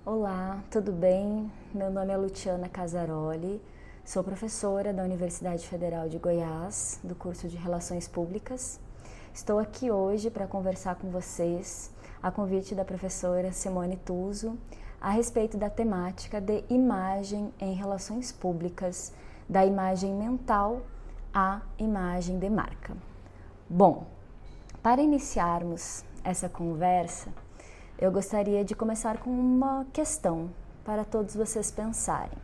Olá, tudo bem? Meu nome é Luciana Casaroli, sou professora da Universidade Federal de Goiás, do curso de Relações Públicas. Estou aqui hoje para conversar com vocês, a convite da professora Simone Tuso, a respeito da temática de imagem em relações públicas, da imagem mental à imagem de marca. Bom, para iniciarmos essa conversa, eu gostaria de começar com uma questão para todos vocês pensarem.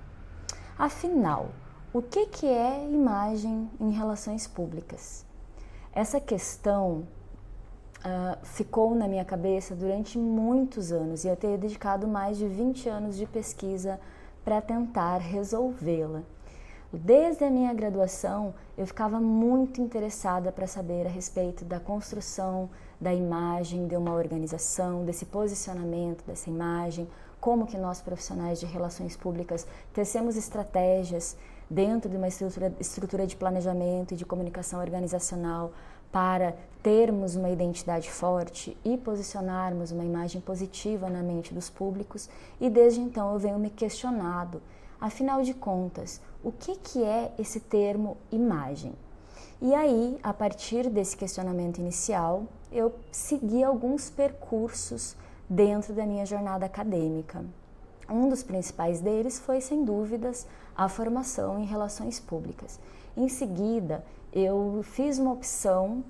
Afinal, o que é imagem em relações públicas? Essa questão ficou na minha cabeça durante muitos anos e eu tenho dedicado mais de 20 anos de pesquisa para tentar resolvê-la. Desde a minha graduação, eu ficava muito interessada para saber a respeito da construção da imagem de uma organização, desse posicionamento dessa imagem, como que nós profissionais de relações públicas tecemos estratégias dentro de uma estrutura de planejamento e de comunicação organizacional para termos uma identidade forte e posicionarmos uma imagem positiva na mente dos públicos. E desde então eu venho me questionando, afinal de contas, o que é esse termo imagem? E aí, a partir desse questionamento inicial, eu segui alguns percursos dentro da minha jornada acadêmica. Um dos principais deles foi, sem dúvidas, a formação em relações públicas. Em seguida, eu fiz uma opção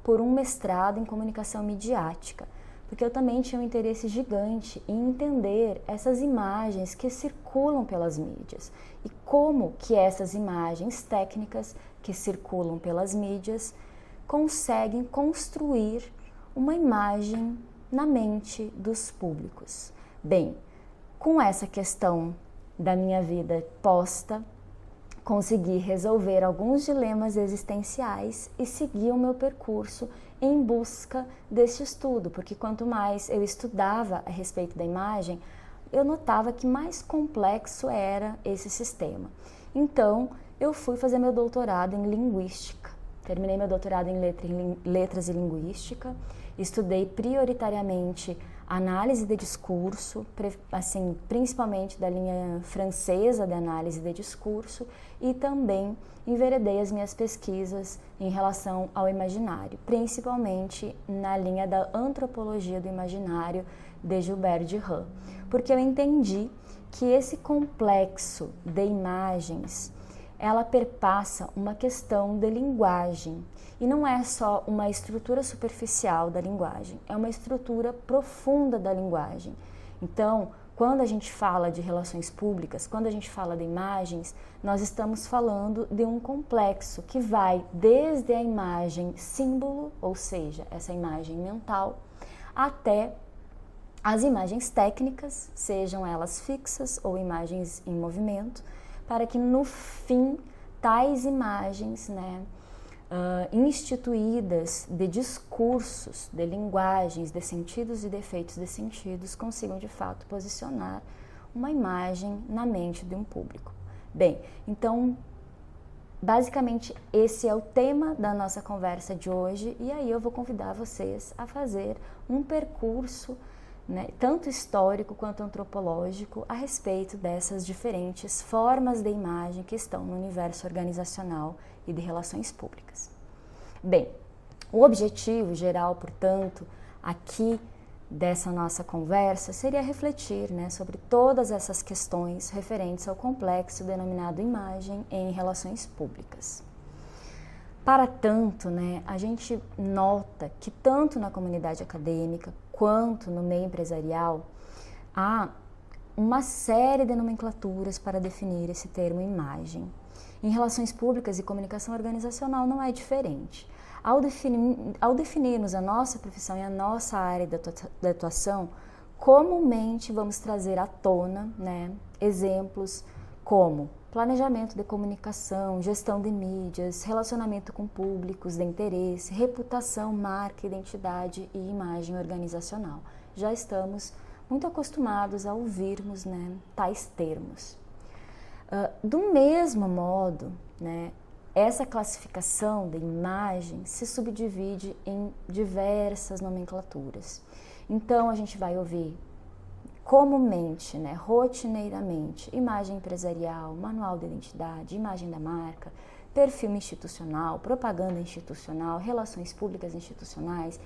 por um mestrado em comunicação midiática, porque eu também tinha um interesse gigante em entender essas imagens que circulam pelas mídias e como que essas imagens técnicas que circulam pelas mídias conseguem construir uma imagem na mente dos públicos. Bem, com essa questão da minha vida posta, consegui resolver alguns dilemas existenciais e seguir o meu percurso em busca desse estudo, porque quanto mais eu estudava a respeito da imagem, eu notava que mais complexo era esse sistema. Então, eu fui fazer meu doutorado em linguística. Terminei meu doutorado em letras e linguística, estudei prioritariamente análise de discurso, assim, principalmente da linha francesa de análise de discurso, e também enveredei as minhas pesquisas em relação ao imaginário, principalmente na linha da antropologia do imaginário de Gilbert Durand, porque eu entendi que esse complexo de imagens, ela perpassa uma questão de linguagem. E não é só uma estrutura superficial da linguagem, é uma estrutura profunda da linguagem. Então, quando a gente fala de relações públicas, quando a gente fala de imagens, nós estamos falando de um complexo que vai desde a imagem símbolo, ou seja, essa imagem mental, até as imagens técnicas, sejam elas fixas ou imagens em movimento, para que no fim tais imagens, instituídas de discursos, de linguagens, de sentidos e defeitos de sentidos, consigam de fato posicionar uma imagem na mente de um público. Bem, então, basicamente esse é o tema da nossa conversa de hoje, e aí eu vou convidar vocês a fazer um percurso, tanto histórico quanto antropológico, a respeito dessas diferentes formas de imagem que estão no universo organizacional e de relações públicas. Bem, o objetivo geral, portanto, aqui dessa nossa conversa seria refletir sobre todas essas questões referentes ao complexo denominado imagem em relações públicas. Para tanto, a gente nota que tanto na comunidade acadêmica quanto no meio empresarial há uma série de nomenclaturas para definir esse termo imagem. Em relações públicas e comunicação organizacional não é diferente. Ao definirmos a nossa profissão e a nossa área de atuação, comumente vamos trazer à tona exemplos como planejamento de comunicação, gestão de mídias, relacionamento com públicos de interesse, reputação, marca, identidade e imagem organizacional. Já estamos muito acostumados a ouvirmos tais termos. Do mesmo modo, essa classificação de imagem se subdivide em diversas nomenclaturas. Então, a gente vai ouvir comumente, né, rotineiramente, imagem empresarial, manual de identidade, imagem da marca, perfil institucional, propaganda institucional, relações públicas institucionais,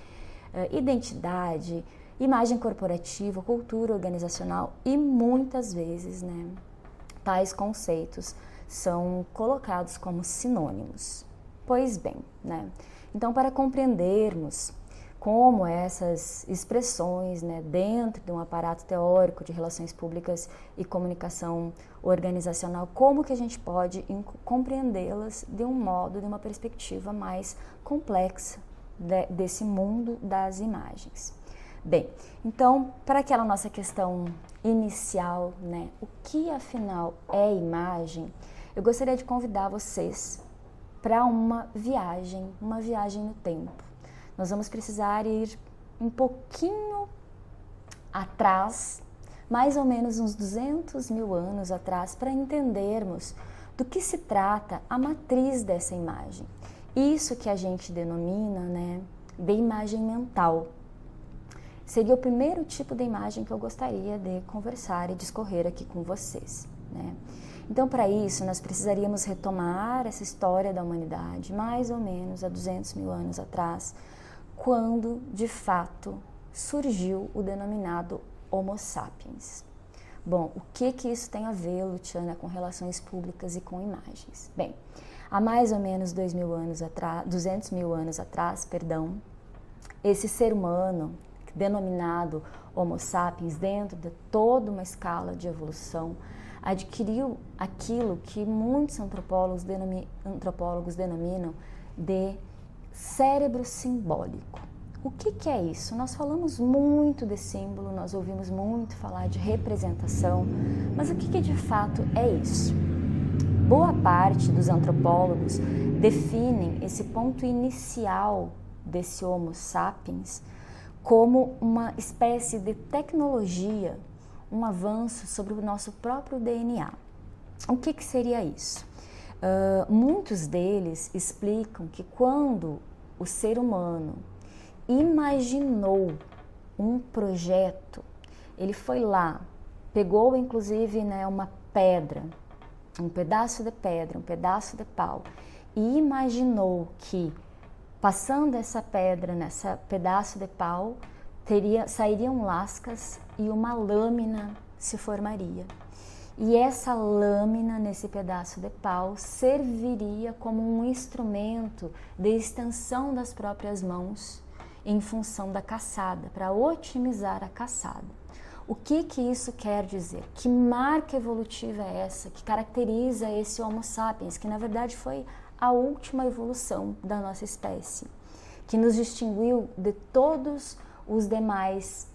identidade, imagem corporativa, cultura organizacional e muitas vezes, né, tais conceitos são colocados como sinônimos. Pois bem, né, então para compreendermos como essas expressões, né, dentro de um aparato teórico de relações públicas e comunicação organizacional, como que a gente pode compreendê-las de um modo, de uma perspectiva mais complexa desse mundo das imagens. Bem, então, para aquela nossa questão inicial, né, o que afinal é imagem, eu gostaria de convidar vocês para uma viagem no tempo. Nós vamos precisar ir um pouquinho atrás, mais ou menos uns 200 mil anos atrás, para entendermos do que se trata a matriz dessa imagem. Isso que a gente denomina, né, de imagem mental. Seria o primeiro tipo de imagem que eu gostaria de conversar e discorrer aqui com vocês, né? Então, para isso, nós precisaríamos retomar essa história da humanidade, mais ou menos há 200 mil anos atrás, quando, de fato, surgiu o denominado Homo sapiens. Bom, o que isso tem a ver, Luciana, com relações públicas e com imagens? Bem, há mais ou menos 200 mil anos atrás, esse ser humano, denominado Homo sapiens, dentro de toda uma escala de evolução, adquiriu aquilo que muitos antropólogos denominam de cérebro simbólico. O que é isso? Nós falamos muito de símbolo, nós ouvimos muito falar de representação, mas o que de fato é isso? Boa parte dos antropólogos definem esse ponto inicial desse Homo sapiens como uma espécie de tecnologia, um avanço sobre o nosso próprio DNA. O que seria isso? Muitos deles explicam que quando o ser humano imaginou um projeto, ele foi lá, pegou inclusive, né, uma pedra, um pedaço de pedra, um pedaço de pau, e imaginou que passando essa pedra nessa pedaço de pau, sairiam lascas e uma lâmina se formaria. E essa lâmina nesse pedaço de pau serviria como um instrumento de extensão das próprias mãos em função da caçada, para otimizar a caçada. O que isso quer dizer? Que marca evolutiva é essa que caracteriza esse Homo sapiens, que na verdade foi a última evolução da nossa espécie, que nos distinguiu de todos os demais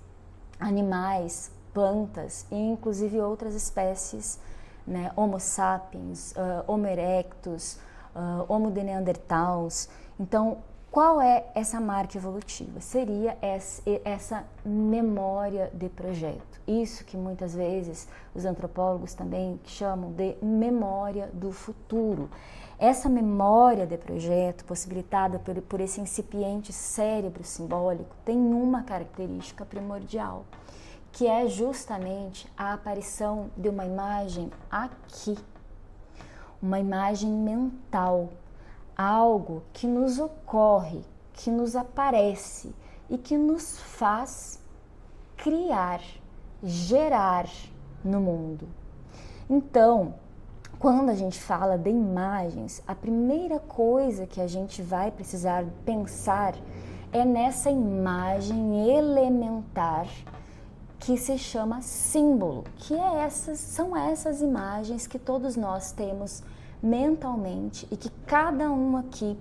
animais, plantas e inclusive outras espécies, né? Homo sapiens, Homo erectus, Homo de Neanderthals. Então, qual é essa marca evolutiva? Seria essa memória de projeto. Isso que muitas vezes os antropólogos também chamam de memória do futuro. Essa memória de projeto, possibilitada por esse incipiente cérebro simbólico, tem uma característica primordial, que é justamente a aparição de uma imagem aqui, uma imagem mental, algo que nos ocorre, que nos aparece e que nos faz criar, gerar no mundo. Então, quando a gente fala de imagens, a primeira coisa que a gente vai precisar pensar é nessa imagem elementar que se chama símbolo, que são essas imagens que todos nós temos mentalmente e que cada um aqui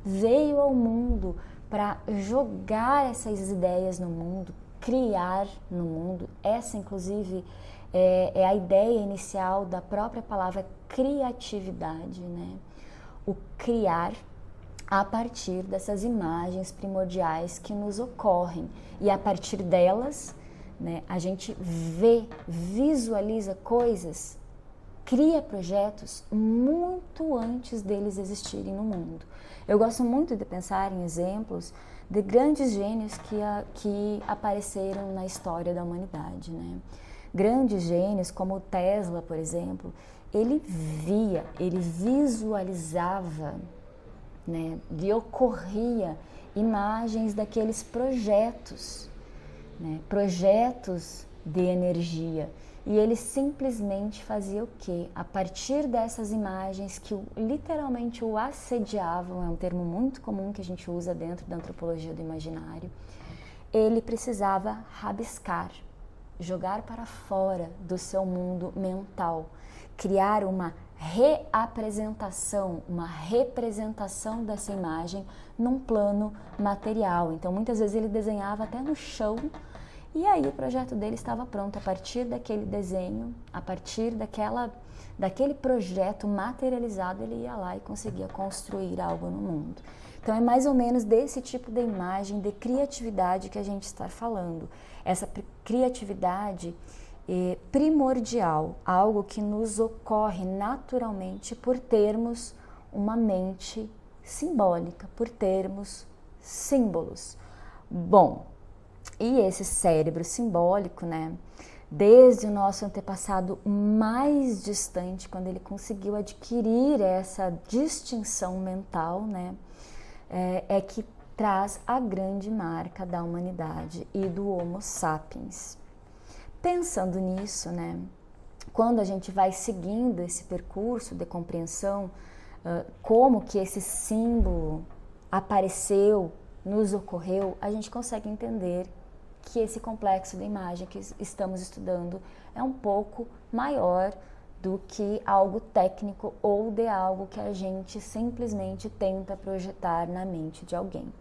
veio ao mundo para jogar essas ideias no mundo, criar no mundo. Essa, inclusive, é a ideia inicial da própria palavra criatividade, né? O criar a partir dessas imagens primordiais que nos ocorrem e a partir delas, né, a gente visualiza coisas, cria projetos muito antes deles existirem no mundo. Eu gosto muito de pensar em exemplos de grandes gênios que apareceram na história da humanidade, né? Grandes gênios como Tesla, por exemplo, ele visualizava, né, lhe ocorria imagens daqueles projetos, né, projetos de energia. E ele simplesmente fazia o quê? A partir dessas imagens que literalmente o assediavam, é um termo muito comum que a gente usa dentro da antropologia do imaginário, ele precisava rabiscar, jogar para fora do seu mundo mental, criar uma uma representação dessa imagem num plano material. Então, muitas vezes ele desenhava até no chão, e aí o projeto dele estava pronto. A partir daquele desenho, a partir daquele projeto materializado, ele ia lá e conseguia construir algo no mundo. Então é mais ou menos desse tipo de imagem, de criatividade que a gente está falando. Essa criatividade primordial, algo que nos ocorre naturalmente por termos uma mente simbólica, por termos símbolos. Bom, e esse cérebro simbólico, né, desde o nosso antepassado mais distante, quando ele conseguiu adquirir essa distinção mental, né, é que traz a grande marca da humanidade e do Homo sapiens. Pensando nisso, né, quando a gente vai seguindo esse percurso de compreensão, como que esse símbolo apareceu, nos ocorreu, a gente consegue entender que esse complexo de imagem que estamos estudando é um pouco maior do que algo técnico ou de algo que a gente simplesmente tenta projetar na mente de alguém.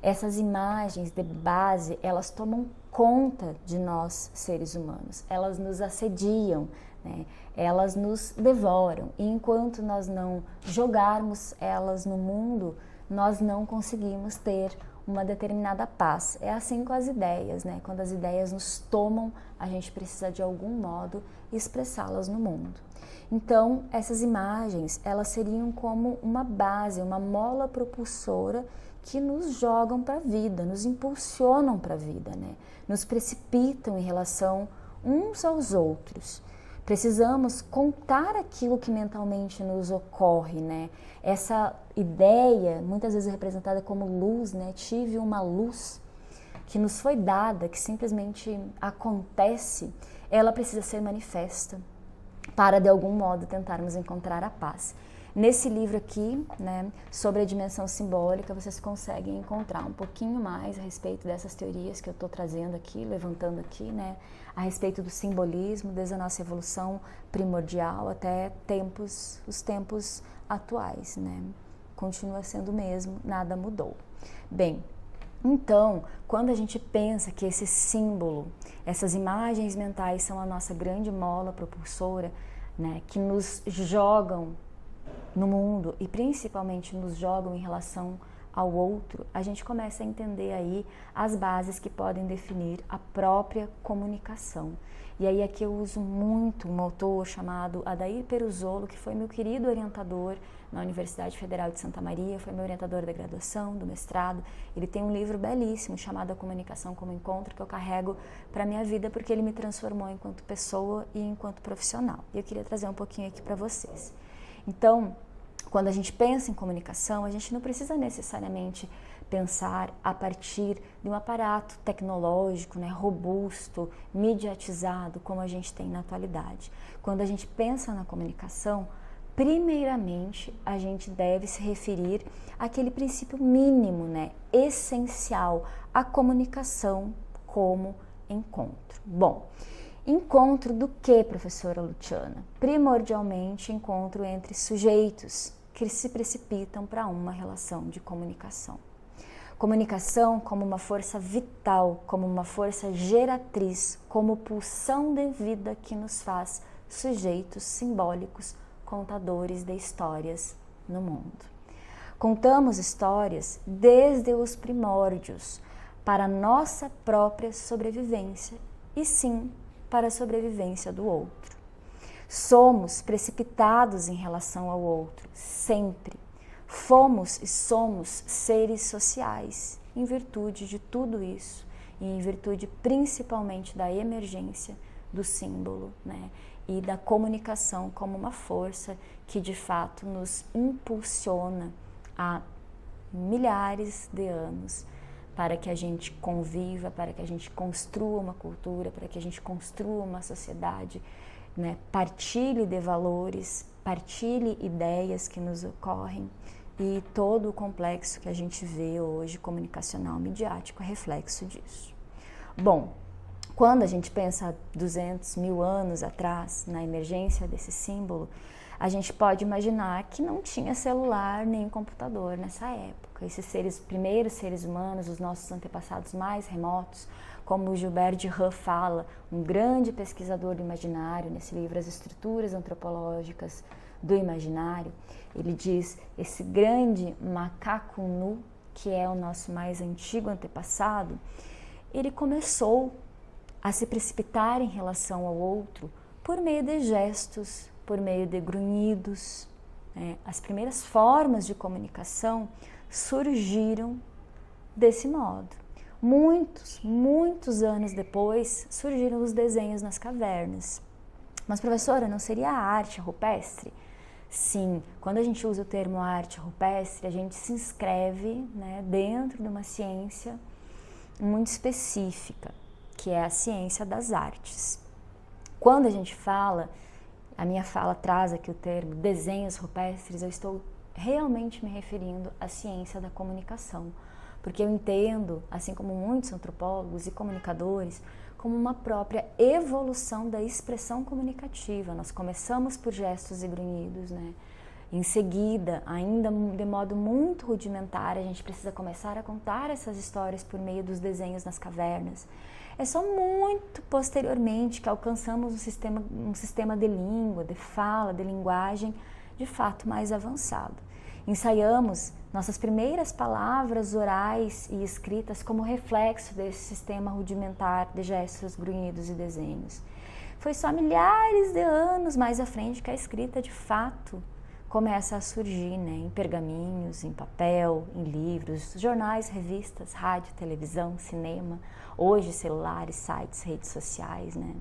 Essas imagens de base, elas tomam conta de nós, seres humanos. Elas nos assediam, né? Elas nos devoram. E enquanto nós não jogarmos elas no mundo, nós não conseguimos ter uma determinada paz. É assim com as ideias, né? Quando as ideias nos tomam, a gente precisa de algum modo expressá-las no mundo. Então, essas imagens, elas seriam como uma base, uma mola propulsora que nos jogam para a vida, nos impulsionam para a vida, né? Nos precipitam em relação uns aos outros. Precisamos contar aquilo que mentalmente nos ocorre, né? Essa ideia, muitas vezes representada como luz, né? Tive uma luz que nos foi dada, que simplesmente acontece, ela precisa ser manifesta para, de algum modo, tentarmos encontrar a paz. Nesse livro aqui, né, sobre a dimensão simbólica, vocês conseguem encontrar um pouquinho mais a respeito dessas teorias que eu estou trazendo aqui, levantando aqui, né, a respeito do simbolismo, desde a nossa evolução primordial até os tempos atuais, né, continua sendo o mesmo, nada mudou. Bem, então, quando a gente pensa que esse símbolo, essas imagens mentais são a nossa grande mola propulsora, né, que nos jogam no mundo e principalmente nos jogam em relação ao outro, a gente começa a entender aí as bases que podem definir a própria comunicação. E aí aqui eu uso muito um autor chamado Adair Peruzolo, que foi meu querido orientador na Universidade Federal de Santa Maria, foi meu orientador da graduação, do mestrado. Ele tem um livro belíssimo chamado A Comunicação como Encontro, que eu carrego para a minha vida porque ele me transformou enquanto pessoa e enquanto profissional. E eu queria trazer um pouquinho aqui para vocês. Então, quando a gente pensa em comunicação, a gente não precisa necessariamente pensar a partir de um aparato tecnológico, né, robusto, mediatizado, como a gente tem na atualidade. Quando a gente pensa na comunicação, primeiramente a gente deve se referir àquele princípio mínimo, né, essencial, a comunicação como encontro. Bom, encontro do que, professora Luciana? Primordialmente, encontro entre sujeitos que se precipitam para uma relação de comunicação. Comunicação como uma força vital, como uma força geratriz, como pulsão de vida que nos faz sujeitos simbólicos, contadores de histórias no mundo. Contamos histórias desde os primórdios para a nossa própria sobrevivência e sim para a sobrevivência do outro. Somos precipitados em relação ao outro, sempre. Fomos e somos seres sociais em virtude de tudo isso e em virtude principalmente da emergência do símbolo, né? E da comunicação como uma força que de fato nos impulsiona há milhares de anos para que a gente conviva, para que a gente construa uma cultura, para que a gente construa uma sociedade, né? Partilhe de valores, partilhe ideias que nos ocorrem, e todo o complexo que a gente vê hoje, comunicacional, midiático, é reflexo disso. Bom, quando a gente pensa 200 mil anos atrás, na emergência desse símbolo, a gente pode imaginar que não tinha celular nem computador nessa época. Esses primeiros seres humanos, os nossos antepassados mais remotos, como o Gilbert Durand fala, um grande pesquisador do imaginário, nesse livro As Estruturas Antropológicas do Imaginário, ele diz, esse grande macaco nu, que é o nosso mais antigo antepassado, ele começou a se precipitar em relação ao outro por meio de gestos, por meio de grunhidos, né? As primeiras formas de comunicação surgiram desse modo. Muitos anos depois surgiram os desenhos nas cavernas. Mas, professora, não seria a arte rupestre? Sim, quando a gente usa o termo arte rupestre, a gente se inscreve, né, dentro de uma ciência muito específica, que é a ciência das artes. Quando a gente fala, a minha fala traz aqui o termo desenhos rupestres, eu estou realmente me referindo à ciência da comunicação, porque eu entendo, assim como muitos antropólogos e comunicadores, como uma própria evolução da expressão comunicativa. Nós começamos por gestos e grunhidos, né? Em seguida, ainda de modo muito rudimentar, a gente precisa começar a contar essas histórias por meio dos desenhos nas cavernas. É só muito posteriormente que alcançamos um sistema de língua, de fala, de linguagem, de fato mais avançado. Ensaiamos nossas primeiras palavras orais e escritas como reflexo desse sistema rudimentar de gestos, grunhidos e desenhos. Foi só milhares de anos mais à frente que a escrita de fato começa a surgir, né, em pergaminhos, em papel, em livros, jornais, revistas, rádio, televisão, cinema, hoje celulares, sites, redes sociais, né?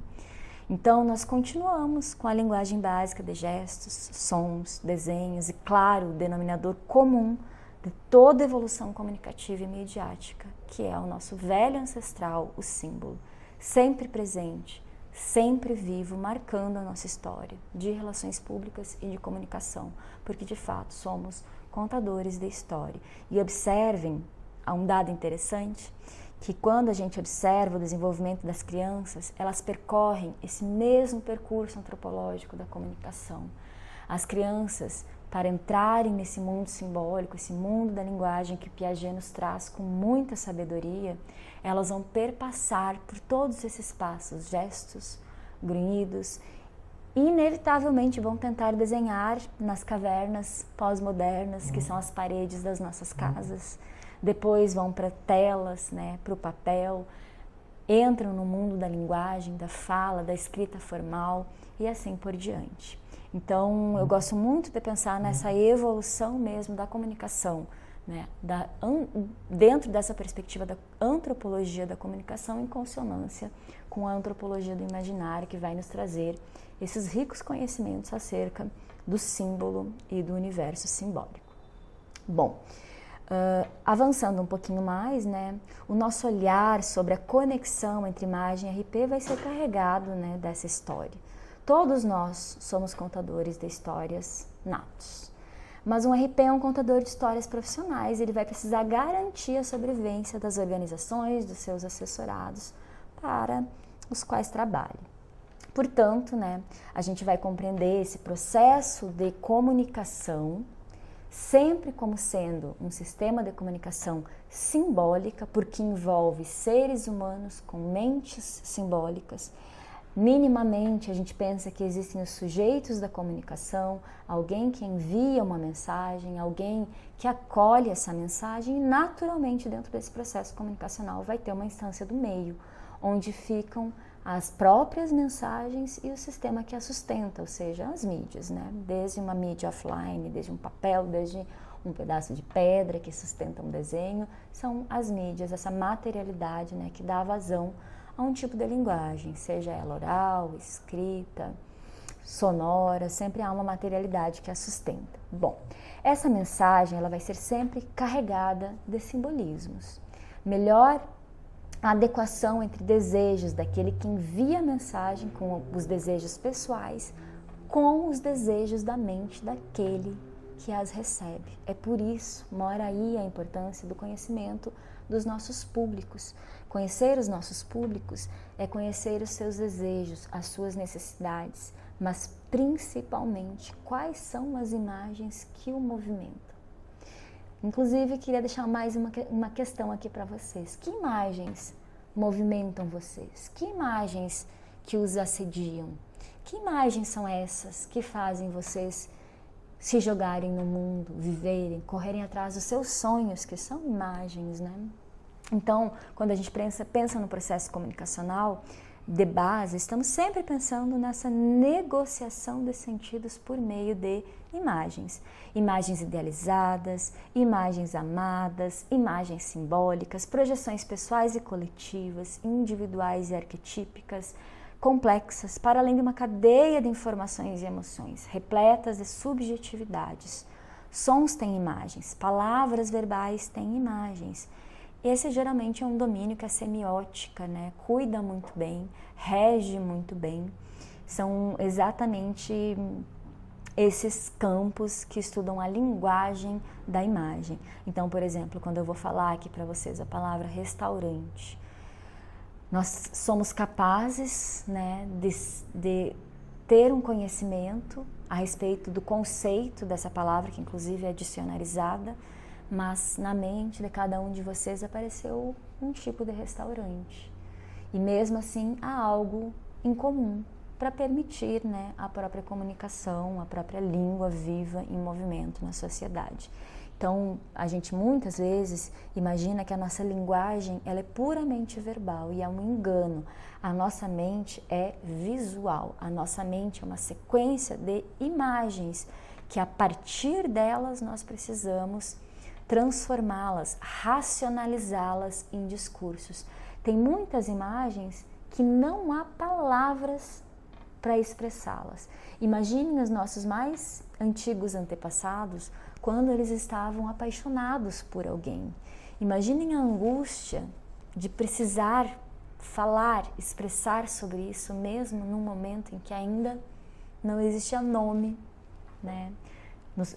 Então, nós continuamos com a linguagem básica de gestos, sons, desenhos e, claro, o denominador comum de toda evolução comunicativa e midiática, que é o nosso velho ancestral, o símbolo, sempre presente, sempre vivo, marcando a nossa história de relações públicas e de comunicação, porque, de fato, somos contadores da história. E observem, há um dado interessante, que quando a gente observa o desenvolvimento das crianças, elas percorrem esse mesmo percurso antropológico da comunicação. As crianças, para entrarem nesse mundo simbólico, esse mundo da linguagem que Piaget nos traz com muita sabedoria, elas vão perpassar por todos esses passos, gestos, grunhidos, e inevitavelmente vão tentar desenhar nas cavernas pós-modernas, que são as paredes das nossas casas. Depois vão para telas, né, para o papel, entram no mundo da linguagem, da fala, da escrita formal e assim por diante. Então, eu gosto muito de pensar nessa evolução mesmo da comunicação, né, dentro dessa perspectiva da antropologia da comunicação em consonância com a antropologia do imaginário, que vai nos trazer esses ricos conhecimentos acerca do símbolo e do universo simbólico. Bom, avançando um pouquinho mais, né, o nosso olhar sobre a conexão entre imagem e RP vai ser carregado, né, dessa história. Todos nós somos contadores de histórias natos, mas um RP é um contador de histórias profissionais, ele vai precisar garantir a sobrevivência das organizações, dos seus assessorados para os quais trabalha. Portanto, né, a gente vai compreender esse processo de comunicação sempre como sendo um sistema de comunicação simbólica, porque envolve seres humanos com mentes simbólicas. Minimamente, a gente pensa que existem os sujeitos da comunicação, alguém que envia uma mensagem, alguém que acolhe essa mensagem, e naturalmente, dentro desse processo comunicacional, vai ter uma instância do meio, onde ficam as próprias mensagens e o sistema que as sustenta, ou seja, as mídias, né? Desde uma mídia offline, desde um papel, desde um pedaço de pedra que sustenta um desenho, são as mídias, essa materialidade, né, que dá vazão a um tipo de linguagem, seja ela oral, escrita, sonora, sempre há uma materialidade que a sustenta. Bom, essa mensagem ela vai ser sempre carregada de simbolismos. Melhor a adequação entre desejos daquele que envia a mensagem com os desejos pessoais com os desejos da mente daquele que as recebe. É por isso, mora aí a importância do conhecimento dos nossos públicos. Conhecer os nossos públicos é conhecer os seus desejos, as suas necessidades, mas principalmente quais são as imagens que o movimentam. Inclusive, queria deixar mais uma questão aqui para vocês. Que imagens movimentam vocês? Que imagens que os assediam? Que imagens são essas que fazem vocês se jogarem no mundo, viverem, correrem atrás dos seus sonhos, que são imagens, né? Então, quando a gente pensa no processo comunicacional de base, estamos sempre pensando nessa negociação de sentidos por meio de imagens. Imagens idealizadas, imagens amadas, imagens simbólicas, projeções pessoais e coletivas, individuais e arquetípicas, complexas, para além de uma cadeia de informações e emoções, repletas de subjetividades. Sons têm imagens, palavras verbais têm imagens. Esse geralmente é um domínio que a semiótica, né, cuida muito bem, rege muito bem. São exatamente esses campos que estudam a linguagem da imagem. Então, por exemplo, quando eu vou falar aqui para vocês a palavra restaurante, nós somos capazes, né, de ter um conhecimento a respeito do conceito dessa palavra, que inclusive é dicionarizada, mas na mente de cada um de vocês apareceu um tipo de restaurante. E mesmo assim há algo em comum para permitir, né, a própria comunicação, a própria língua viva em movimento na sociedade. Então, a gente muitas vezes imagina que a nossa linguagem ela é puramente verbal e é um engano. A nossa mente é visual, a nossa mente é uma sequência de imagens que a partir delas nós precisamos transformá-las, racionalizá-las em discursos. Tem muitas imagens que não há palavras para expressá-las. Imaginem os nossos mais antigos antepassados quando eles estavam apaixonados por alguém. Imaginem a angústia de precisar falar, expressar sobre isso mesmo num momento em que ainda não existia nome, né?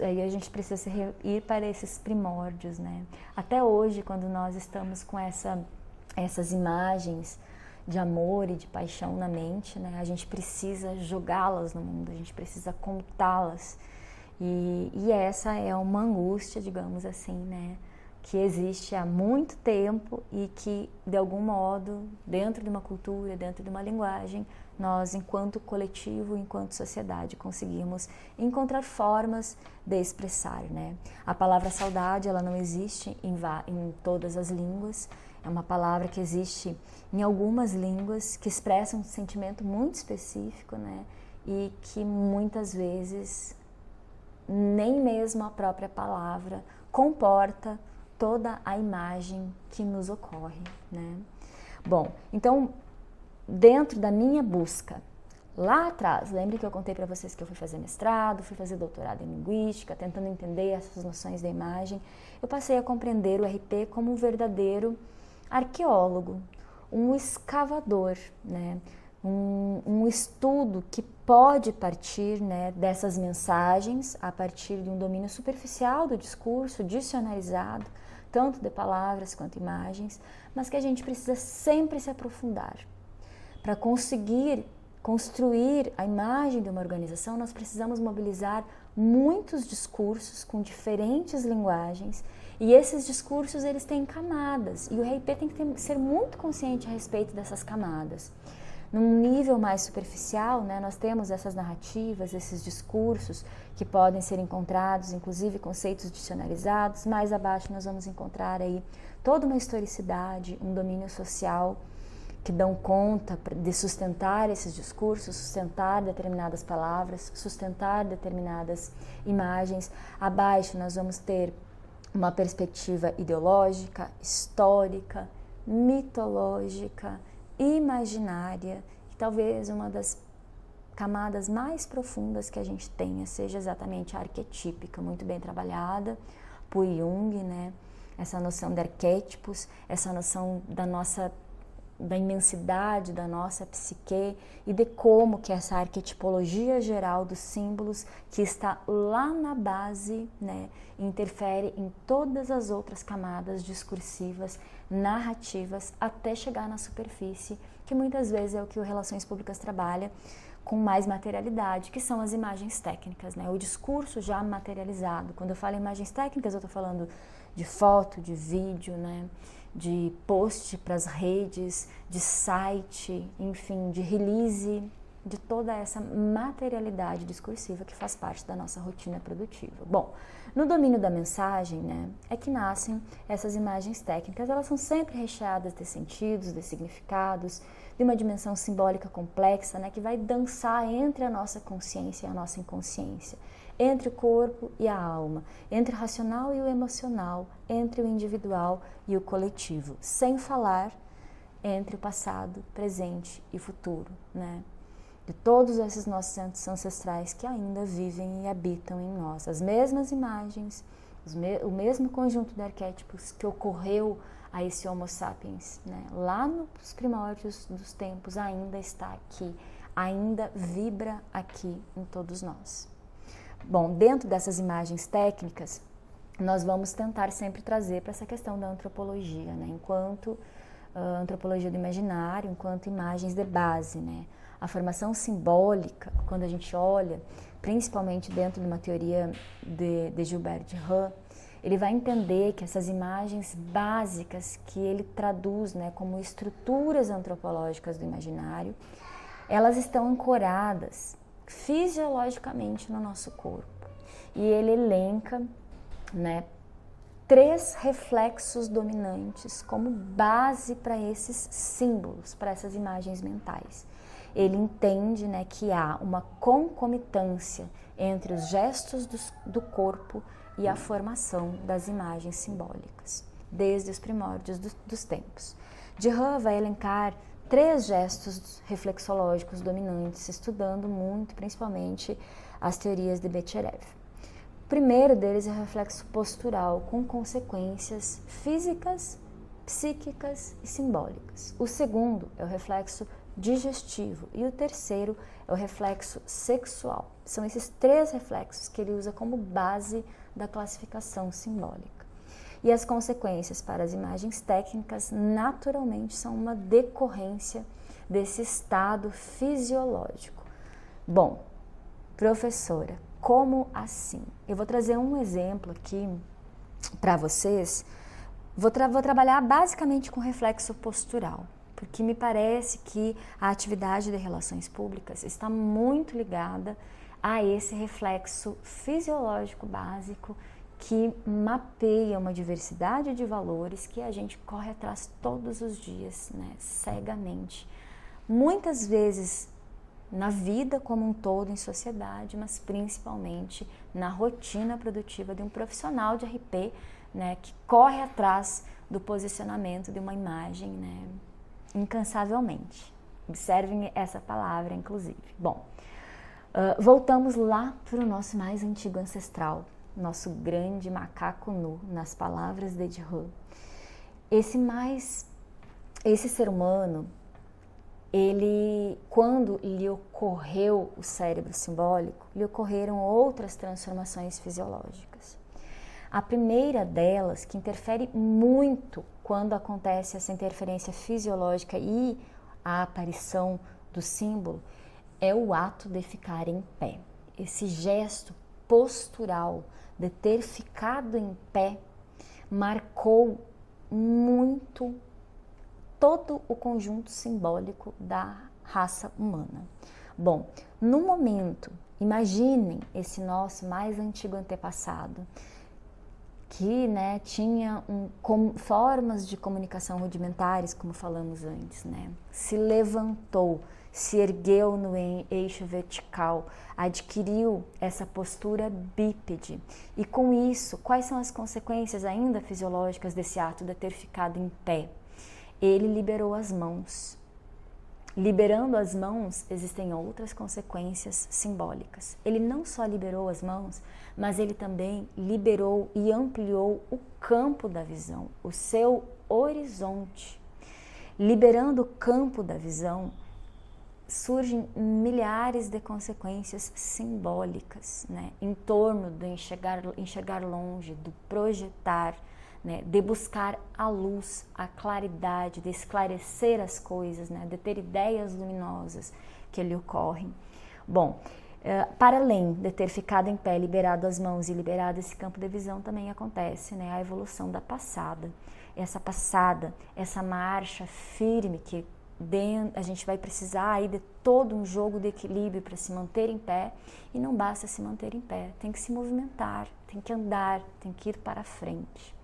Aí a gente precisa ir para esses primórdios, né? Até hoje, quando nós estamos com essas imagens de amor e de paixão na mente, né? A gente precisa jogá-las no mundo, a gente precisa contá-las. E essa é uma angústia, digamos assim, né? Que existe há muito tempo e que, de algum modo, dentro de uma cultura, dentro de uma linguagem, nós, enquanto coletivo, enquanto sociedade, conseguimos encontrar formas de expressar, né? A palavra saudade, ela não existe em todas as línguas, é uma palavra que existe em algumas línguas que expressam um sentimento muito específico, né? E que muitas vezes nem mesmo a própria palavra comporta toda a imagem que nos ocorre, né? Bom, então, dentro da minha busca, lá atrás, lembre que eu contei para vocês que eu fui fazer mestrado, fui fazer doutorado em linguística, tentando entender essas noções da imagem, eu passei a compreender o RP como um verdadeiro arqueólogo, um escavador, né? Um estudo que pode partir, né, dessas mensagens a partir de um domínio superficial do discurso, dicionarizado, tanto de palavras quanto imagens, mas que a gente precisa sempre se aprofundar. Para conseguir construir a imagem de uma organização, nós precisamos mobilizar muitos discursos com diferentes linguagens, e esses discursos eles têm camadas, e o RP tem que ser muito consciente a respeito dessas camadas. Num nível mais superficial, né, nós temos essas narrativas, esses discursos que podem ser encontrados, inclusive conceitos dicionarizados. Mais abaixo nós vamos encontrar aí toda uma historicidade, um domínio social que dão conta de sustentar esses discursos, sustentar determinadas palavras, sustentar determinadas imagens. Abaixo nós vamos ter uma perspectiva ideológica, histórica, mitológica, imaginária, e talvez uma das camadas mais profundas que a gente tenha seja exatamente a arquetípica, muito bem trabalhada por Jung, né? Essa noção de arquétipos, essa noção da imensidade da nossa psique e de como que essa arquetipologia geral dos símbolos que está lá na base, né, interfere em todas as outras camadas discursivas, narrativas, até chegar na superfície, que muitas vezes é o que o Relações Públicas trabalha com mais materialidade, que são as imagens técnicas, né, o discurso já materializado. Quando eu falo em imagens técnicas, eu estou falando de foto, de vídeo, né, de post para as redes, de site, enfim, de release, de toda essa materialidade discursiva que faz parte da nossa rotina produtiva. Bom, no domínio da mensagem, né, é que nascem essas imagens técnicas. Elas são sempre recheadas de sentidos, de significados, de uma dimensão simbólica complexa, né, que vai dançar entre a nossa consciência e a nossa inconsciência, entre o corpo e a alma, entre o racional e o emocional, entre o individual e o coletivo, sem falar entre o passado, presente e futuro, né? De todos esses nossos ancestrais que ainda vivem e habitam em nós. As mesmas imagens, o mesmo conjunto de arquétipos que ocorreu a esse Homo sapiens, né, lá nos primórdios dos tempos, ainda está aqui, ainda vibra aqui em todos nós. Bom, dentro dessas imagens técnicas, nós vamos tentar sempre trazer para essa questão da antropologia, né, enquanto antropologia do imaginário, enquanto imagens de base, né. A formação simbólica, quando a gente olha, principalmente dentro de uma teoria de Gilbert Rust, ele vai entender que essas imagens básicas que ele traduz, né, como estruturas antropológicas do imaginário, elas estão ancoradas fisiologicamente no nosso corpo. E ele elenca, né, 3 reflexos dominantes como base para esses símbolos, para essas imagens mentais. Ele entende, né, que há uma concomitância entre os gestos do corpo e a formação das imagens simbólicas, desde os primórdios dos tempos. De Rust vai elencar 3 gestos reflexológicos dominantes, estudando muito, principalmente, as teorias de Becherev. O primeiro deles é o reflexo postural, com consequências físicas, psíquicas e simbólicas. O segundo é o reflexo digestivo e o terceiro é o reflexo sexual. São esses 3 reflexos que ele usa como base da classificação simbólica. E as consequências para as imagens técnicas, naturalmente, são uma decorrência desse estado fisiológico. Bom, professora, como assim? Eu vou trazer um exemplo aqui para vocês. Vou trabalhar basicamente com reflexo postural, porque me parece que a atividade de relações públicas está muito ligada a esse reflexo fisiológico básico que mapeia uma diversidade de valores que a gente corre atrás todos os dias, né, cegamente. Muitas vezes na vida como um todo, em sociedade, mas principalmente na rotina produtiva de um profissional de RP, né, que corre atrás do posicionamento de uma imagem, né, incansavelmente. Observem essa palavra, inclusive. Bom, voltamos lá para o nosso mais antigo ancestral, nosso grande macaco nu, nas palavras de Rust. Esse ser humano, ele, quando lhe ocorreu o cérebro simbólico, lhe ocorreram outras transformações fisiológicas. A primeira delas, que interfere muito quando acontece essa interferência fisiológica e a aparição do símbolo, é o ato de ficar em pé. Esse gesto postural de ter ficado em pé marcou muito todo o conjunto simbólico da raça humana. Bom, no momento, imaginem esse nosso mais antigo antepassado que, né, tinha formas de comunicação rudimentares, como falamos antes, né, se levantou, se ergueu no eixo vertical, adquiriu essa postura bípede. E com isso, quais são as consequências ainda fisiológicas desse ato de ter ficado em pé? Ele liberou as mãos. Liberando as mãos, existem outras consequências simbólicas. Ele não só liberou as mãos, mas ele também liberou e ampliou o campo da visão, o seu horizonte. Liberando o campo da visão, surgem milhares de consequências simbólicas, né, em torno do enxergar longe, do projetar, né, de buscar a luz, a claridade, de esclarecer as coisas, né, de ter ideias luminosas que lhe ocorrem. Bom, para além de ter ficado em pé, liberado as mãos e liberado esse campo de visão, também acontece, né, a evolução da passada. Essa passada, essa marcha firme que a gente vai precisar aí de todo um jogo de equilíbrio para se manter em pé, e não basta se manter em pé, tem que se movimentar, tem que andar, tem que ir para frente.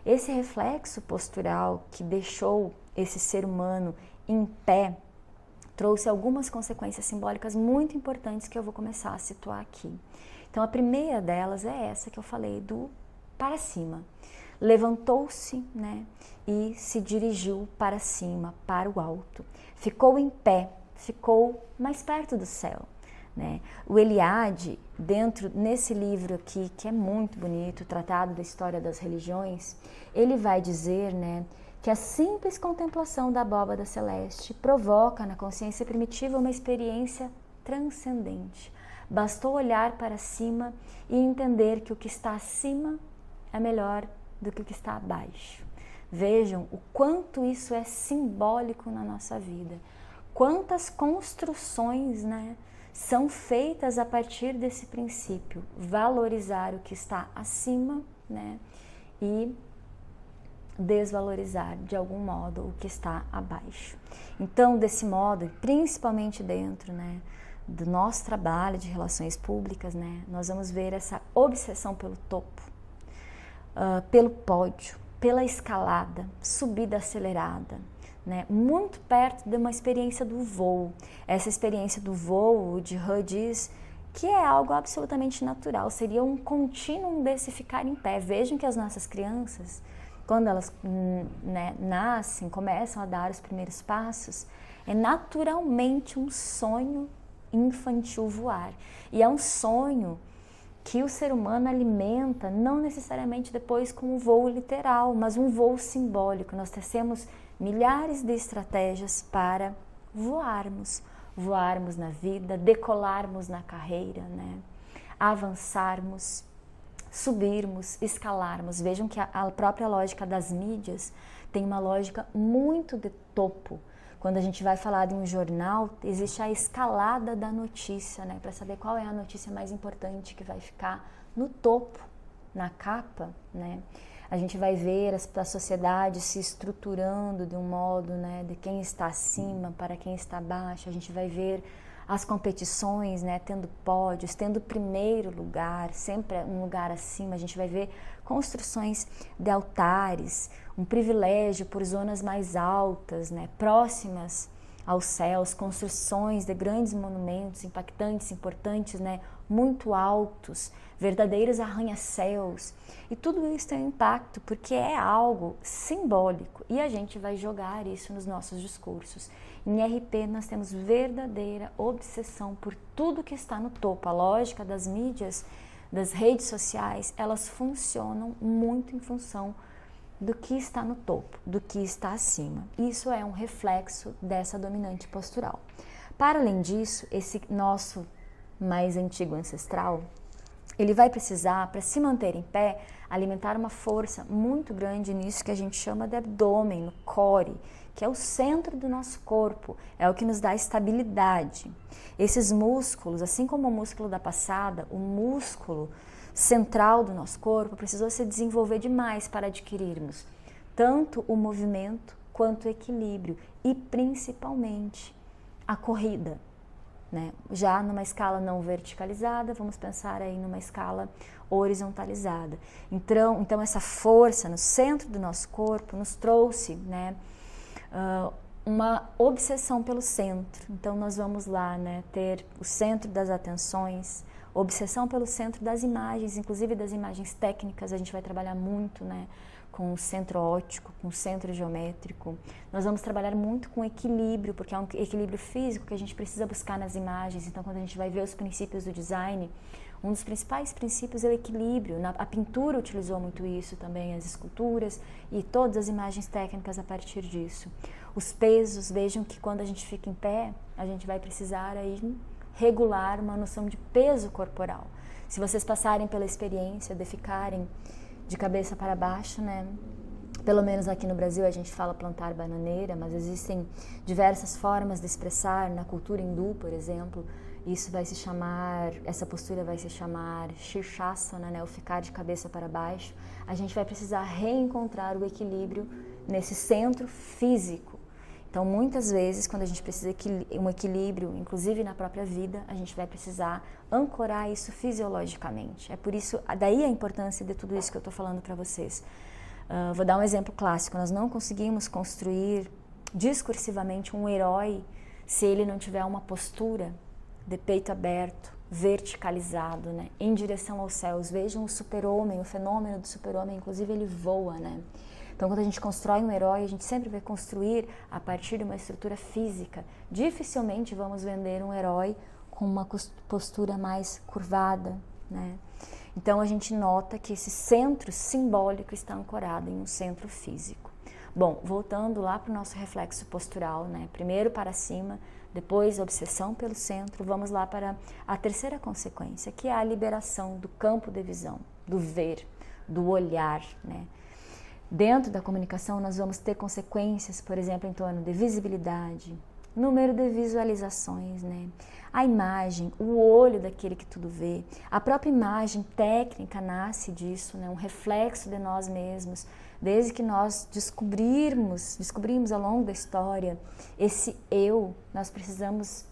Esse reflexo postural que deixou esse ser humano em pé trouxe algumas consequências simbólicas muito importantes que eu vou começar a situar aqui. Então, a primeira delas é essa que eu falei do para cima. Levantou-se, né, e se dirigiu para cima, para o alto. Ficou em pé, ficou mais perto do céu, né? O Eliade, nesse livro aqui, que é muito bonito, Tratado da História das Religiões, ele vai dizer, né, que a simples contemplação da abóbada celeste provoca na consciência primitiva uma experiência transcendente. Bastou olhar para cima e entender que o que está acima é melhor do que o que está abaixo. Vejam o quanto isso é simbólico na nossa vida. Quantas construções, né, são feitas a partir desse princípio. Valorizar o que está acima, né, e desvalorizar de algum modo o que está abaixo. Então, desse modo, principalmente dentro, né, do nosso trabalho de relações públicas, né, nós vamos ver essa obsessão pelo topo, pelo pódio, pela escalada, subida acelerada, né, muito perto de uma experiência do voo. Essa experiência do voo, o He diz que é algo absolutamente natural, seria um contínuo desse ficar em pé. Vejam que as nossas crianças, quando elas, né, nascem, começam a dar os primeiros passos, é naturalmente um sonho infantil voar. E é um sonho que o ser humano alimenta, não necessariamente depois com um voo literal, mas um voo simbólico. Nós tecemos milhares de estratégias para voarmos na vida, decolarmos na carreira, né? Avançarmos, subirmos, escalarmos. Vejam que a própria lógica das mídias tem uma lógica muito de topo. Quando a gente vai falar de um jornal, existe a escalada da notícia, né? Para saber qual é a notícia mais importante que vai ficar no topo, na capa, né? A gente vai ver a sociedade se estruturando de um modo, né, de quem está acima para quem está abaixo. A gente vai ver as competições, né, tendo pódios, tendo primeiro lugar, sempre um lugar acima. A gente vai ver construções de altares, um privilégio por zonas mais altas, né, próximas aos céus, construções de grandes monumentos impactantes, importantes, né, muito altos, verdadeiros arranha-céus. E tudo isso tem um impacto porque é algo simbólico e a gente vai jogar isso nos nossos discursos. Em RP nós temos verdadeira obsessão por tudo que está no topo. A lógica das mídias, das redes sociais, elas funcionam muito em função do que está no topo, do que está acima. Isso é um reflexo dessa dominante postural. Para além disso, esse nosso mais antigo ancestral, ele vai precisar, para se manter em pé, alimentar uma força muito grande nisso que a gente chama de abdômen, no core, que é o centro do nosso corpo, é o que nos dá estabilidade. Esses músculos, assim como o músculo da passada, o músculo central do nosso corpo precisou se desenvolver demais para adquirirmos tanto o movimento quanto o equilíbrio e principalmente a corrida. né? Já numa escala não verticalizada, vamos pensar aí numa escala horizontalizada. Então essa força no centro do nosso corpo nos trouxe, né, uma obsessão pelo centro. Então nós vamos lá, né, ter o centro das atenções, obsessão pelo centro das imagens, inclusive das imagens técnicas. A gente vai trabalhar muito, né, com o centro óptico, com o centro geométrico. Nós vamos trabalhar muito com equilíbrio, porque é um equilíbrio físico que a gente precisa buscar nas imagens. Então, quando a gente vai ver os princípios do design, um dos principais princípios é o equilíbrio. A pintura utilizou muito isso também, as esculturas e todas as imagens técnicas a partir disso. Os pesos, vejam que quando a gente fica em pé, a gente vai precisar aí regular uma noção de peso corporal. Se vocês passarem pela experiência de ficarem de cabeça para baixo, né? Pelo menos aqui no Brasil a gente fala plantar bananeira, mas existem diversas formas de expressar. Na cultura hindu, por exemplo, essa postura vai se chamar Shirshasana, né? O ficar de cabeça para baixo. A gente vai precisar reencontrar o equilíbrio nesse centro físico. Então, muitas vezes, quando a gente precisa um equilíbrio, inclusive na própria vida, a gente vai precisar ancorar isso fisiologicamente. É por isso, daí a importância de tudo isso que eu estou falando para vocês. Vou dar um exemplo clássico. Nós não conseguimos construir discursivamente um herói se ele não tiver uma postura de peito aberto, verticalizado, né, em direção aos céus. Vejam o super-homem, o fenômeno do super-homem, inclusive ele voa, né? Então, quando a gente constrói um herói, a gente sempre vai construir a partir de uma estrutura física. Dificilmente vamos vender um herói com uma postura mais curvada, né? Então, a gente nota que esse centro simbólico está ancorado em um centro físico. Bom, voltando lá para o nosso reflexo postural, né? Primeiro para cima, depois obsessão pelo centro, vamos lá para a terceira consequência, que é a liberação do campo de visão, do ver, do olhar, né? Dentro da comunicação, nós vamos ter consequências, por exemplo, em torno de visibilidade, número de visualizações, né? A imagem, o olho daquele que tudo vê, a própria imagem técnica nasce disso, né? Um reflexo de nós mesmos. Desde que nós descobrimos ao longo da história esse eu, nós precisamos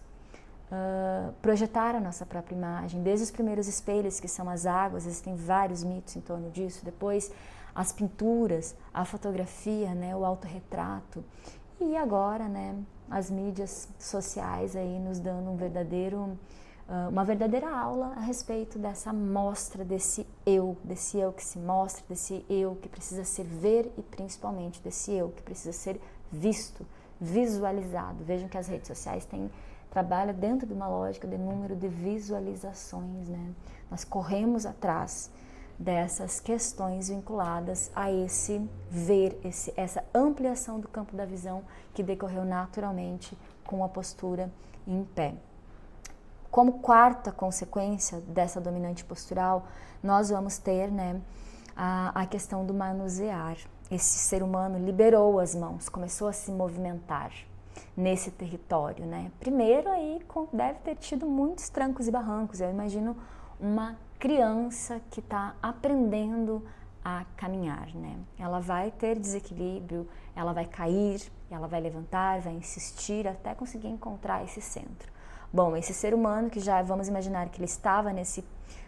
projetar a nossa própria imagem. Desde os primeiros espelhos, que são as águas, existem vários mitos em torno disso. Depois, as pinturas, a fotografia, né, o autorretrato, e agora, né, as mídias sociais aí nos dando uma verdadeira aula a respeito dessa mostra desse eu que se mostra, desse eu que precisa ser ver e principalmente desse eu que precisa ser visto, visualizado. Vejam que as redes sociais trabalham dentro de uma lógica de número de visualizações, né? Nós corremos atrás dessas questões vinculadas a esse ver, essa ampliação do campo da visão que decorreu naturalmente com a postura em pé. Como quarta consequência dessa dominante postural, nós vamos ter, né, a questão do manusear. Esse ser humano liberou as mãos, começou a se movimentar nesse território, né? Primeiro aí deve ter tido muitos trancos e barrancos. Eu imagino uma criança que está aprendendo a caminhar, né? Ela vai ter desequilíbrio, ela vai cair, ela vai levantar, vai insistir até conseguir encontrar esse centro. Bom, esse ser humano que já vamos imaginar que ele estava nesse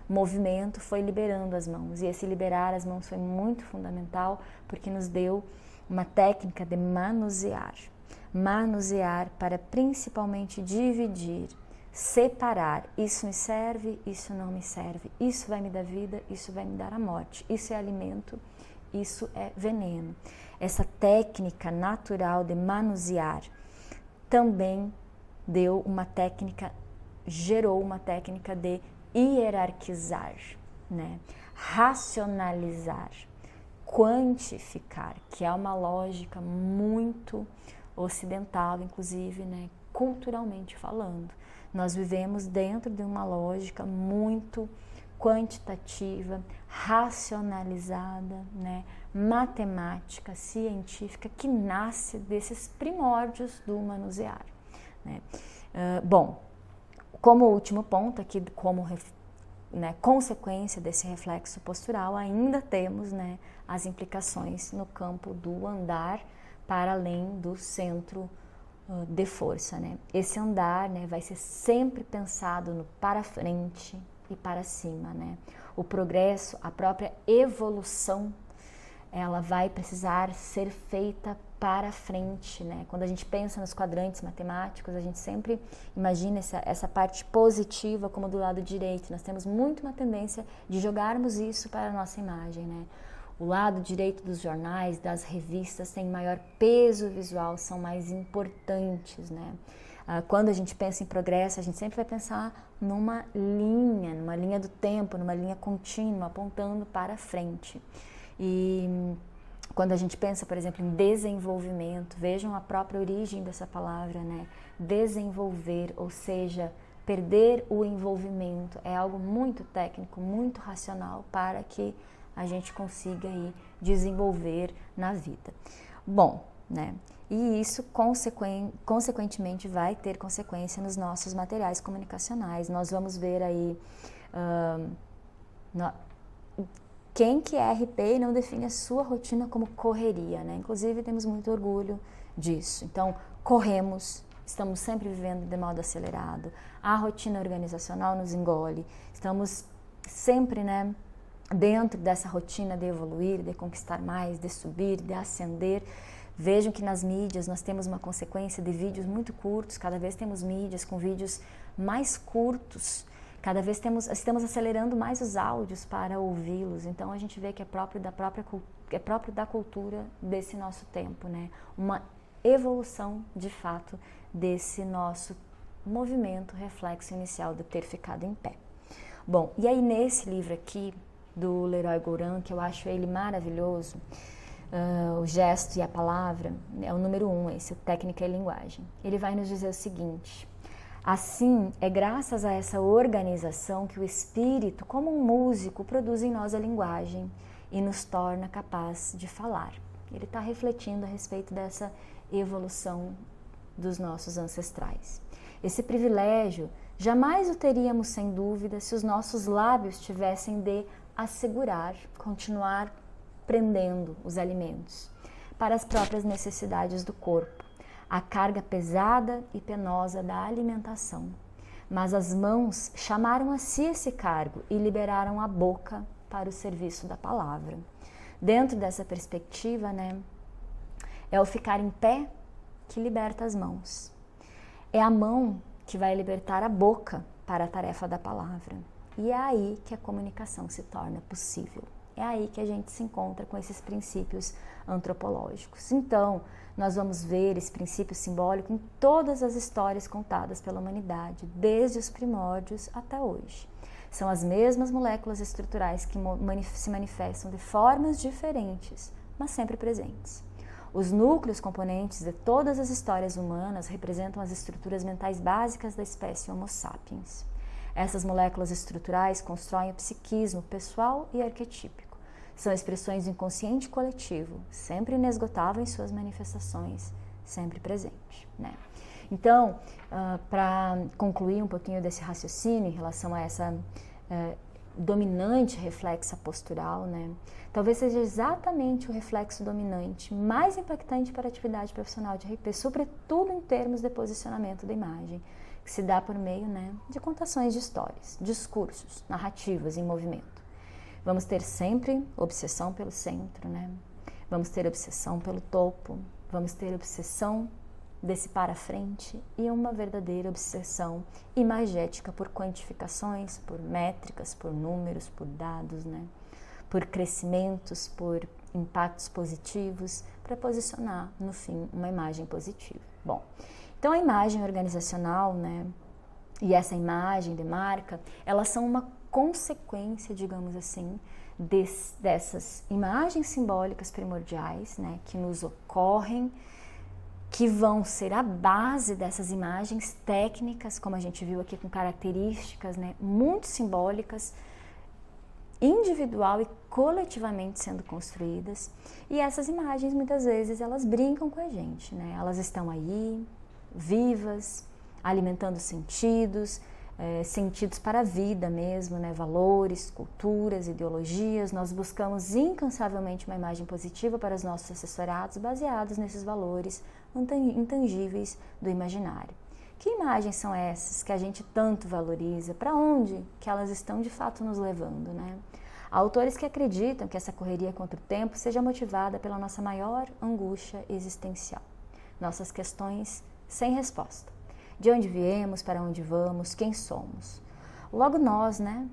movimento foi liberando as mãos, e esse liberar as mãos foi muito fundamental porque nos deu uma técnica de manusear para principalmente dividir, separar, isso me serve, isso não me serve, isso vai me dar vida, isso vai me dar a morte, isso é alimento, isso é veneno. Essa técnica natural de manusear também gerou uma técnica de hierarquizar, né? Racionalizar, quantificar, que é uma lógica muito ocidental, inclusive, né? Culturalmente falando. Nós vivemos dentro de uma lógica muito quantitativa, racionalizada, né? Matemática, científica, que nasce desses primórdios do manusear, né? Bom, como último ponto aqui, como consequência desse reflexo postural, ainda temos, né, as implicações no campo do andar para além do centro dê força, né? Esse andar, né, vai ser sempre pensado no para frente e para cima, né? O progresso, a própria evolução, ela vai precisar ser feita para frente, né? Quando a gente pensa nos quadrantes matemáticos, a gente sempre imagina essa parte positiva como do lado direito. Nós temos muito uma tendência de jogarmos isso para a nossa imagem, né? O lado direito dos jornais, das revistas, tem maior peso visual, são mais importantes, né? Quando a gente pensa em progresso, a gente sempre vai pensar numa linha do tempo, numa linha contínua, apontando para frente. E quando a gente pensa, por exemplo, em desenvolvimento, vejam a própria origem dessa palavra, né? Desenvolver, ou seja, perder o envolvimento, é algo muito técnico, muito racional para que a gente consiga aí desenvolver na vida. Bom, né? E isso consequentemente vai ter consequência nos nossos materiais comunicacionais. Nós vamos ver aí quem que é RP e não define a sua rotina como correria, né? Inclusive temos muito orgulho disso. Então, corremos, estamos sempre vivendo de modo acelerado, a rotina organizacional nos engole, estamos sempre, né, dentro dessa rotina de evoluir, de conquistar mais, de subir, de ascender. Vejam que nas mídias nós temos uma consequência de vídeos muito curtos, cada vez temos mídias com vídeos mais curtos, cada vez estamos acelerando mais os áudios para ouvi-los, então a gente vê que é próprio da cultura desse nosso tempo, né? Uma evolução de fato desse nosso movimento reflexo inicial de ter ficado em pé. Bom, e aí nesse livro aqui, do Leroi Gourhan, que eu acho ele maravilhoso, o gesto e a palavra, é o número 1, esse, o Técnica e Linguagem. Ele vai nos dizer o seguinte: assim, é graças a essa organização que o espírito, como um músico, produz em nós a linguagem e nos torna capaz de falar. Ele está refletindo a respeito dessa evolução dos nossos ancestrais. Esse privilégio jamais o teríamos, sem dúvida, se os nossos lábios tivessem de assegurar, continuar prendendo os alimentos para as próprias necessidades do corpo, a carga pesada e penosa da alimentação. Mas as mãos chamaram a si esse cargo e liberaram a boca para o serviço da palavra. Dentro dessa perspectiva, né, é o ficar em pé que liberta as mãos. É a mão que vai libertar a boca para a tarefa da palavra. E é aí que a comunicação se torna possível. É aí que a gente se encontra com esses princípios antropológicos. Então, nós vamos ver esse princípio simbólico em todas as histórias contadas pela humanidade, desde os primórdios até hoje. São as mesmas moléculas estruturais que se manifestam de formas diferentes, mas sempre presentes. Os núcleos componentes de todas as histórias humanas representam as estruturas mentais básicas da espécie Homo sapiens. Essas moléculas estruturais constroem o psiquismo pessoal e arquetípico. São expressões do inconsciente coletivo, sempre inesgotável em suas manifestações, sempre presente, né? Então, para concluir um pouquinho desse raciocínio em relação a essa dominante reflexa postural, né? Talvez seja exatamente o reflexo dominante mais impactante para a atividade profissional de RP, sobretudo em termos de posicionamento da imagem, que se dá por meio, né, de contações de histórias, discursos, narrativas em movimento. Vamos ter sempre obsessão pelo centro, né? Vamos ter obsessão pelo topo, vamos ter obsessão desse para frente e uma verdadeira obsessão imagética por quantificações, por métricas, por números, por dados, né? Por crescimentos, por impactos positivos, para posicionar, no fim, uma imagem positiva. Bom, então a imagem organizacional, né, e essa imagem de marca, elas são uma consequência, digamos assim, dessas imagens simbólicas primordiais, né, que nos ocorrem, que vão ser a base dessas imagens técnicas, como a gente viu aqui, com características, né, muito simbólicas, individual e coletivamente sendo construídas. E essas imagens, muitas vezes, elas brincam com a gente, né? Elas estão aí, vivas, alimentando sentidos, sentidos para a vida mesmo, né? Valores, culturas, ideologias. Nós buscamos incansavelmente uma imagem positiva para os nossos assessorados baseados nesses valores intangíveis do imaginário. Que imagens são essas que a gente tanto valoriza? Para onde que elas estão de fato nos levando, né? Há autores que acreditam que essa correria contra o tempo seja motivada pela nossa maior angústia existencial. Nossas questões sem resposta. De onde viemos, para onde vamos, quem somos. Logo nós, né,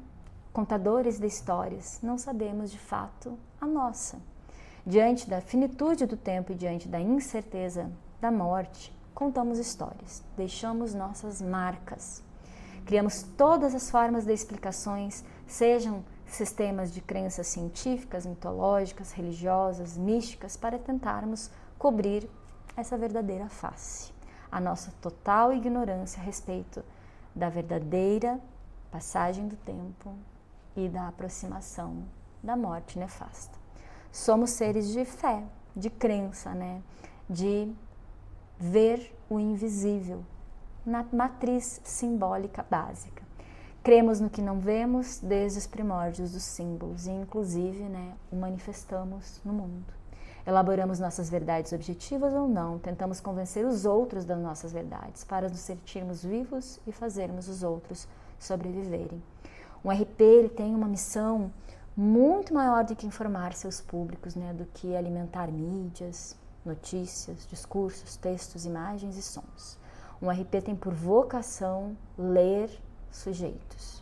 contadores de histórias, não sabemos de fato a nossa. Diante da finitude do tempo e diante da incerteza da morte, contamos histórias, deixamos nossas marcas. Criamos todas as formas de explicações, sejam sistemas de crenças científicas, mitológicas, religiosas, místicas, para tentarmos cobrir essa verdadeira face. A nossa total ignorância a respeito da verdadeira passagem do tempo e da aproximação da morte nefasta. Somos seres de fé, de crença, né? De ver o invisível na matriz simbólica básica. Cremos no que não vemos desde os primórdios dos símbolos e, inclusive, né, o manifestamos no mundo. Elaboramos nossas verdades objetivas ou não, tentamos convencer os outros das nossas verdades para nos sentirmos vivos e fazermos os outros sobreviverem. Um RP ele tem uma missão muito maior do que informar seus públicos, né, do que alimentar mídias, notícias, discursos, textos, imagens e sons. Um RP tem por vocação ler sujeitos.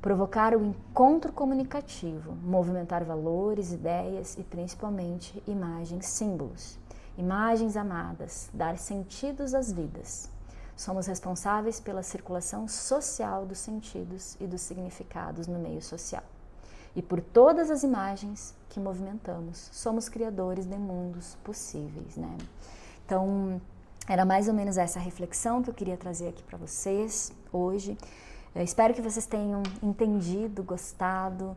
Provocar o encontro comunicativo, movimentar valores, ideias e principalmente imagens, símbolos. Imagens amadas, dar sentidos às vidas. Somos responsáveis pela circulação social dos sentidos e dos significados no meio social. E por todas as imagens que movimentamos, somos criadores de mundos possíveis, né? Então, era mais ou menos essa reflexão que eu queria trazer aqui para vocês hoje. Eu espero que vocês tenham entendido, gostado.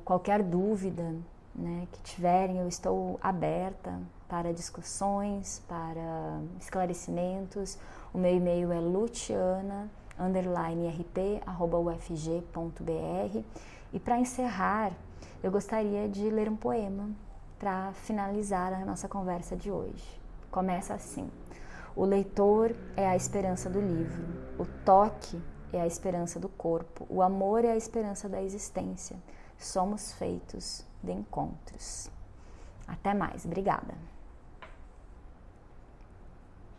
Qualquer dúvida, né, que tiverem, eu estou aberta para discussões, para esclarecimentos. O meu e-mail é luciana_rp@ufg.br. E para encerrar, eu gostaria de ler um poema para finalizar a nossa conversa de hoje. Começa assim: o leitor é a esperança do livro, o toque é a esperança do corpo, o amor é a esperança da existência. Somos feitos de encontros. Até mais, obrigada.